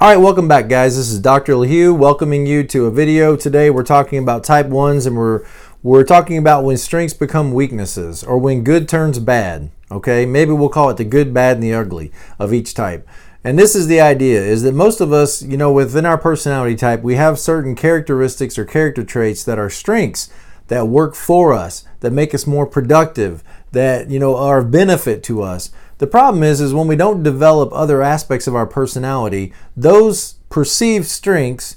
All right, welcome back, guys. This is Dr. LaHue welcoming you to a video. Today we're talking about type 1s, and we're talking about when strengths become weaknesses, or when good turns bad. Okay, maybe we'll call it the good, bad, and the ugly of each type. And this is the idea, is that most of us, within our personality type, we have certain characteristics or character traits that are strengths that work for us, that make us more productive, that, are of benefit to us. The problem is when we don't develop other aspects of our personality, those perceived strengths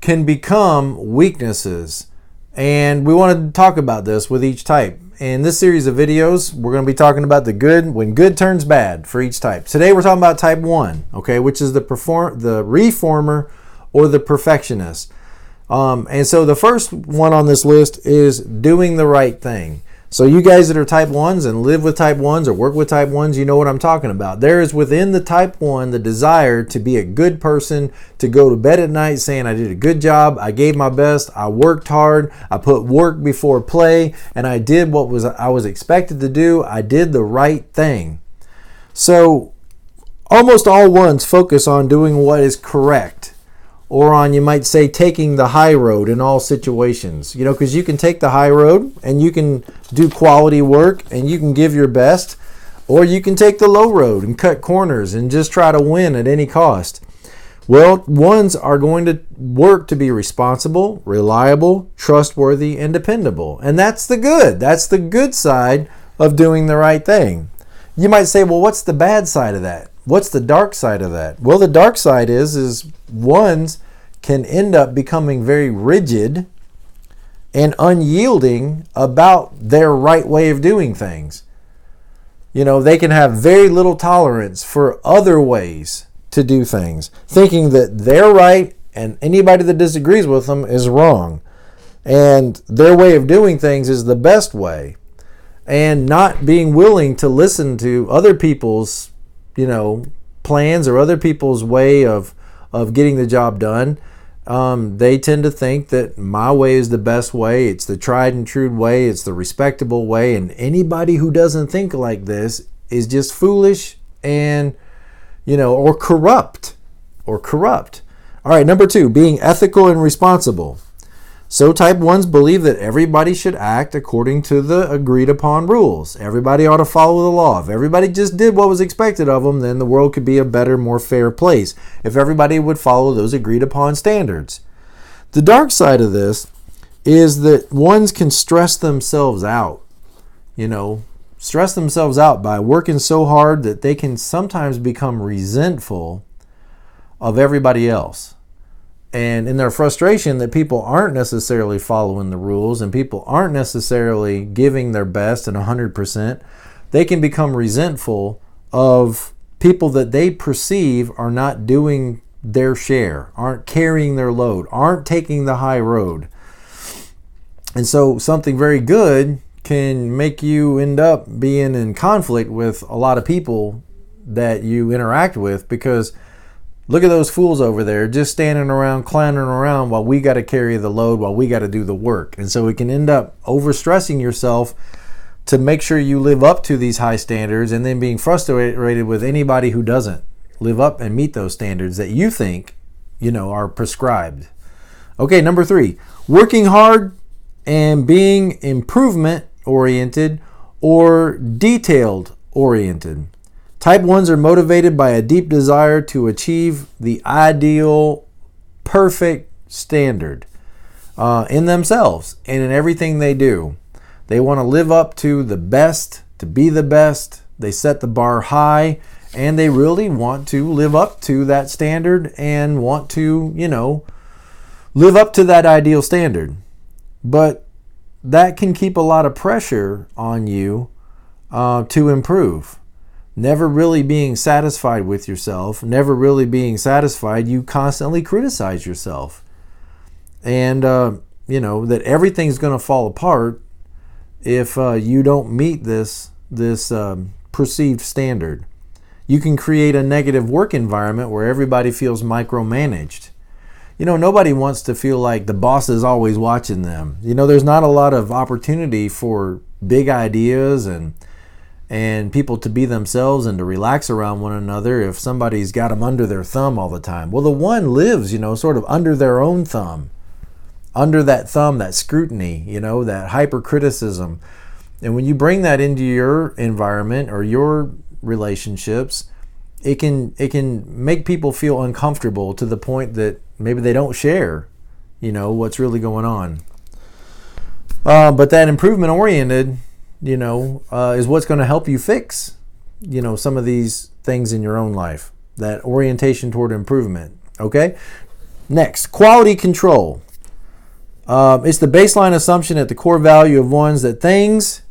can become weaknesses. And we want to talk about this with each type. In this series of videos, we're going to be talking about the good, when good turns bad for each type. Today we're talking about type 1, okay, which is the reformer or the perfectionist. And so the first one on this list is doing the right thing. So you guys that are type 1s and live with type 1s or work with type 1s, you know what I'm talking about. There is within the type 1 the desire to be a good person, to go to bed at night saying I did a good job, I gave my best, I worked hard, I put work before play, and I did what I was expected to do. I did the right thing. So almost all ones focus on doing what is correct, or on, you might say, taking the high road in all situations. Because you can take the high road and you can do quality work and you can give your best, or you can take the low road and cut corners and just try to win at any cost. Well, ones are going to work to be responsible, reliable, trustworthy, and dependable. And that's the good. That's the good side of doing the right thing. You might say, well, what's the bad side of that? What's the dark side of that? Well, the dark side is ones can end up becoming very rigid and unyielding about their right way of doing things. They can have very little tolerance for other ways to do things, thinking that they're right and anybody that disagrees with them is wrong. And their way of doing things is the best way. And not being willing to listen to other people's plans or other people's way of getting the job done. They tend to think that my way is the best way. It's the tried and true way. It's the respectable way. And anybody who doesn't think like this is just foolish and, or corrupt. All right, number 2, being ethical and responsible. So type 1s believe that everybody should act according to the agreed upon rules. Everybody ought to follow the law. If everybody just did what was expected of them, then the world could be a better, more fair place if everybody would follow those agreed upon standards. The dark side of this is that ones can stress themselves out. Stress themselves out by working so hard that they can sometimes become resentful of everybody else. And in their frustration that people aren't necessarily following the rules and people aren't necessarily giving their best and 100%, they can become resentful of people that they perceive are not doing their share, aren't carrying their load, aren't taking the high road. And so something very good can make you end up being in conflict with a lot of people that you interact with, because look at those fools over there just standing around, clowning around while we got to carry the load, while we got to do the work. And so it can end up overstressing yourself to make sure you live up to these high standards, and then being frustrated with anybody who doesn't live up and meet those standards that you think, are prescribed. Okay, number 3, working hard and being improvement oriented or detailed oriented. Type 1s are motivated by a deep desire to achieve the ideal, perfect standard in themselves and in everything they do. They want to live up to the best, to be the best. They set the bar high, and they really want to live up to that standard and want to, live up to that ideal standard. But that can keep a lot of pressure on you to improve. Never really being satisfied with yourself, never really being satisfied, you constantly criticize yourself. And, that everything's going to fall apart if you don't meet this perceived standard. You can create a negative work environment where everybody feels micromanaged. Nobody wants to feel like the boss is always watching them. There's not a lot of opportunity for big ideas and and people to be themselves and to relax around one another if somebody's got them under their thumb all the time. Well, the one lives, sort of under their own thumb, under that thumb, that scrutiny, that hypercriticism. And when you bring that into your environment or your relationships, it can make people feel uncomfortable to the point that maybe they don't share, what's really going on. But that improvement oriented, is what's going to help you fix, some of these things in your own life. That orientation toward improvement. Okay. Next, quality control. It's the baseline assumption at the core value of ones that things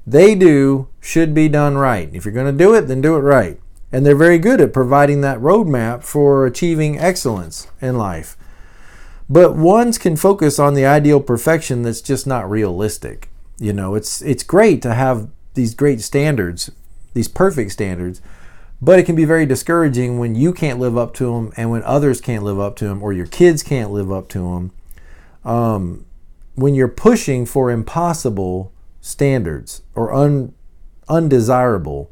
they do should be done right. If you're going to do it, then do it right. And they're very good at providing that roadmap for achieving excellence in life. But ones can focus on the ideal perfection that's just not realistic. It's great to have these great standards, these perfect standards, but it can be very discouraging when you can't live up to them and when others can't live up to them or your kids can't live up to them. When you're pushing for impossible standards or undesirable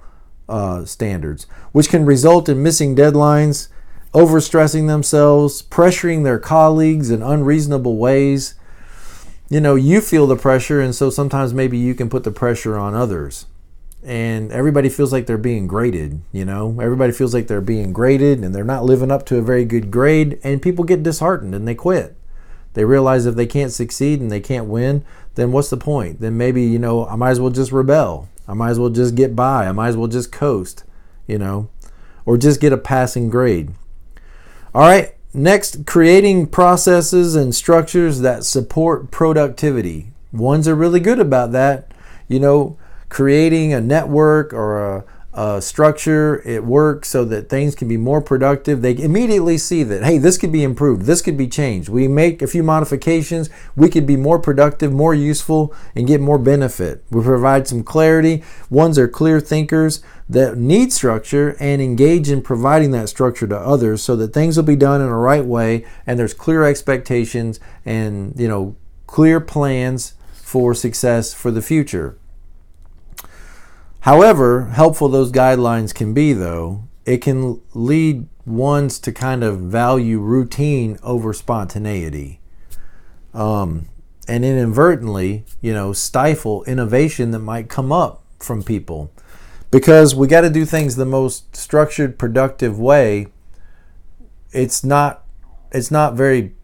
standards, which can result in missing deadlines, overstressing themselves, pressuring their colleagues in unreasonable ways. You feel the pressure, and so sometimes maybe you can put the pressure on others. And everybody feels like they're being graded, Everybody feels like they're being graded and they're not living up to a very good grade, and people get disheartened and they quit. They realize if they can't succeed and they can't win, then what's the point? Then maybe, I might as well just rebel. I might as well just get by. I might as well just coast, or just get a passing grade. All right, next, creating processes and structures that support productivity. Ones are really good about that, creating a network or a structure at work so that things can be more productive. They immediately see that, hey, this could be improved, this could be changed. We make a few modifications, we could be more productive, more useful, and get more benefit. We provide some clarity. Ones are clear thinkers that need structure and engage in providing that structure to others so that things will be done in a right way, and there's clear expectations and clear plans for success for the future. However helpful those guidelines can be, though, it can lead ones to kind of value routine over spontaneity, and inadvertently, stifle innovation that might come up from people. Because we got to do things the most structured, productive way. It's not very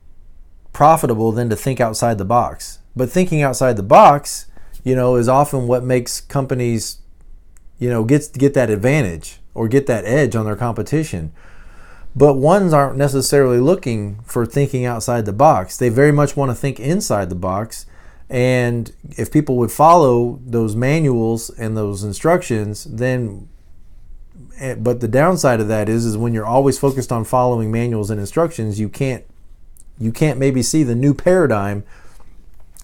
profitable then to think outside the box. But thinking outside the box, is often what makes companies get that advantage or get that edge on their competition. But ones aren't necessarily looking for thinking outside the box. They very much want to think inside the box. And if people would follow those manuals and those instructions, then, but the downside of that is when you're always focused on following manuals and instructions, you can't maybe see the new paradigm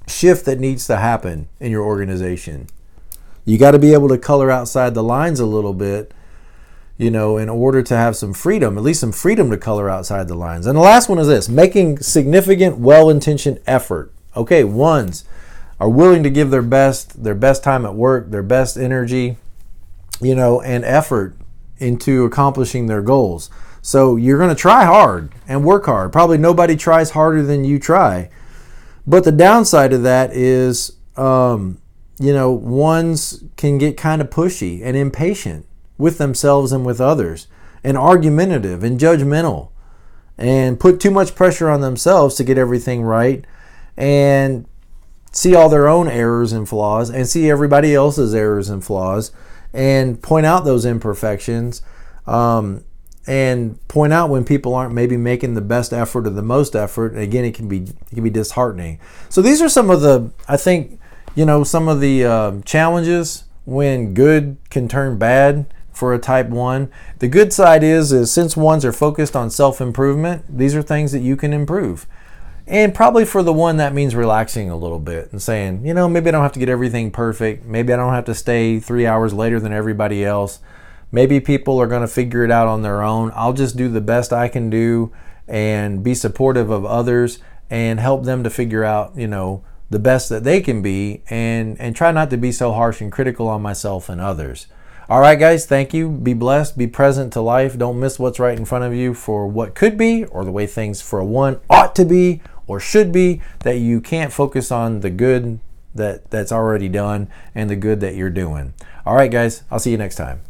shift that needs to happen in your organization. You got to be able to color outside the lines a little bit, in order to have some freedom, at least some freedom to color outside the lines. And the last one is this: making significant, well-intentioned effort. Okay, ones are willing to give their best time at work, their best energy, and effort into accomplishing their goals. So you're going to try hard and work hard. Probably nobody tries harder than you try. But the downside of that is, ones can get kind of pushy and impatient with themselves and with others, and argumentative and judgmental, and put too much pressure on themselves to get everything right, and see all their own errors and flaws, and see everybody else's errors and flaws, and point out those imperfections, and point out when people aren't maybe making the best effort or the most effort. And again, it can be disheartening. So these are some of the, I think, some of the challenges when good can turn bad for a type 1. The good side is since ones are focused on self-improvement, these are things that you can improve. And probably for the one, that means relaxing a little bit and saying, maybe I don't have to get everything perfect. Maybe I don't have to stay 3 hours later than everybody else. Maybe people are going to figure it out on their own. I'll just do the best I can do and be supportive of others and help them to figure out, the best that they can be, and try not to be so harsh and critical on myself and others. All right, guys, thank you. Be blessed. Be present to life. Don't miss what's right in front of you for what could be, or the way things for one ought to be or should be, that you can't focus on the good that's already done and the good that you're doing. All right, guys, I'll see you next time.